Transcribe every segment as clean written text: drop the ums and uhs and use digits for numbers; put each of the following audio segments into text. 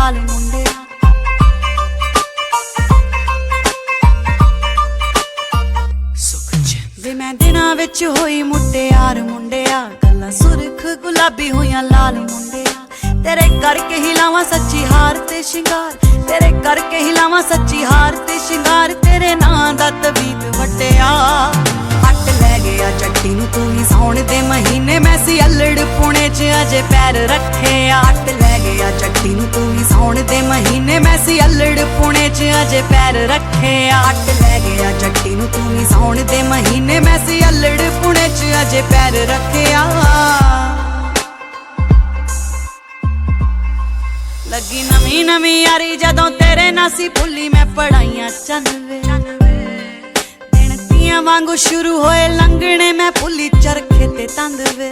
ਲਾਲ ਮੁੰਡਿਆ। ਵੇ ਮੈਂ ਦਿਨਾਂ ਵਿੱਚ ਹੋਈ ਮੁਟਿਆਰ ਮੁੰਡਿਆ, ਗੱਲਾਂ ਸੁਰਖ ਗੁਲਾਬੀ ਹੋਈਆਂ ਲਾਲ ਮੁੰਡਿਆ। ਤੇਰੇ ਕਰਕੇ ਹੀ ਲਾਵਾਂ ਸੱਚੀ ਹਾਰ ਤੇ ਸ਼ਿੰਗਾਰ, ਤੇਰੇ ਕਰਕੇ ਹੀ ਲਾਵਾਂ ਸੱਚੀ ਹਾਰ ਤੇ ਸ਼ਿੰਗਾਰ। ਤੇਰੇ ਨਾਂ ਦਾ ਤਵੀਤ ਵਟਿਆ, ਹੱਟ ਲੈ ਗਿਆ ਜੱਟੀ ਨੂੰ ਤੂੰ ਹੀ ਸਾਉਣ ਦੇ ਮਹੀਨੇ। ਮੈਂ ਸੀ ਅਲੜ ਪੁਣੇ 'ਚ ਅਜੇ ਪੈਰ ਰੱਖਿਆ, ਹੱਟ ਲੈ ਗਿਆ ਜੱਟੀ ਨੂੰ ਤੂੰ ਹੀ ਸਾਉਣ ਦੇ ਮਹੀਨੇ। ਮੈਂ ਸੀ ਅਲੜ ਪੁਣੇ 'ਚ ਅਜੇ ਪੈਰ ਰੱਖਿਆ, ਹੱਟ ਲੈ ਗਿਆ ਜੱਟੀ ਨੂੰ ਤੂੰ ਹੀ ਸਾਉਣ ਦੇ ਮਹੀਨੇ। ਮੈਂ ਸੀ ਅਲੜ ਪੁਣੇ 'ਚ ਅਜੇ ਪੈਰ ਰੱਖਿਆ। ਲੱਗੀ ਨਵੀਂ ਨਵੀਂ ਯਾਰੀ ਜਦੋਂ ਤੇਰੇ ਨਾਲ ਸੀ ਭੁੱਲੀ ਮੈਂ ਪੜਾਈਆਂ 94 ਦਿਨ ਤੀਆਂ ਵਾਂਗੂ ਸ਼ੁਰੂ ਹੋਏ ਲੰਘਣੇ, ਮੈਂ ਭੁੱਲੀ ਚਰਖੇ ਤੇ ਤੰਦ ਵੇ।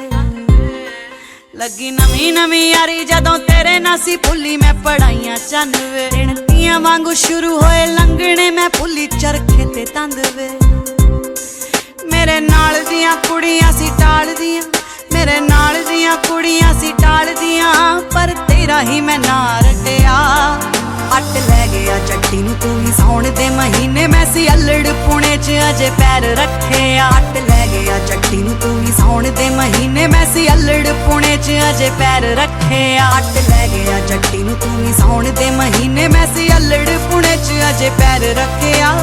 ਲੱਗੀ ਨਵੀਂ ਨਵੀਂ ਯਾਰੀ ਜਦੋਂ ਤੇਰੇ ਨਾਲ ਸੀ ਭੁੱਲੀ ਮੈਂ ਪੜਾਈਆਂ 94 ਦਿਨ ਤੀਆਂ ਵਾਂਗੂ ਸ਼ੁਰੂ ਹੋਏ ਲੰਘਣੇ, ਮੈਂ ਭੁੱਲੀ ਚਰਖੇ ਤੇ ਤੰਦ ਵੇ। ਮੇਰੇ ਨਾਲ ਦੀਆਂ ਕੁੜੀਆਂ ਸੀ ਟਾਲਦੀਆਂ, ਮੇਰੇ ਨਾਲ ਦੀਆਂ ਕੁੜੀਆਂ ਸੀ ਟਾਲਦੀਆਂ, ਪਰ ਤੇਰਾ ਹੀ ਮੈਂ ਨਾ ਰਟਿਆ। ਹੱਟ ਲੈ ਗਿਆ ਜੱਟੀ ਨੂੰ ਤੂੰ ਹੀ ਸਾਉਣ ਦੇ ਮਹੀਨੇ। ਮੈਂ ਸੀ ਅਲੜ ਪੁਣੇ 'ਚ ਅਜੇ ਪੈਰ ਰੱਖਿਆ, ਹੱਟ ਲੈ ਗਿਆ ਜੱਟੀ ਨੂੰ ਤੂੰ ਹੀ ਸਾਉਣ ਦੇ ਮਹੀਨੇ। ਮੈਂ ਸੀ ਅਲੜ ਪੁਣੇ 'ਚ ਅਜੇ ਪੈਰ ਰੱਖਿਆ, ਹੱਟ ਲੈ ਗਿਆ ਜੱਟੀ ਨੂੰ ਤੂੰ ਹੀ ਸਾਉਣ ਦੇ ਮਹੀਨੇ। ਮੈਂ ਸੀ ਅਲੜ ਪੁਣੇ 'ਚ ਅਜੇ ਪੈਰ ਰੱਖਿਆ।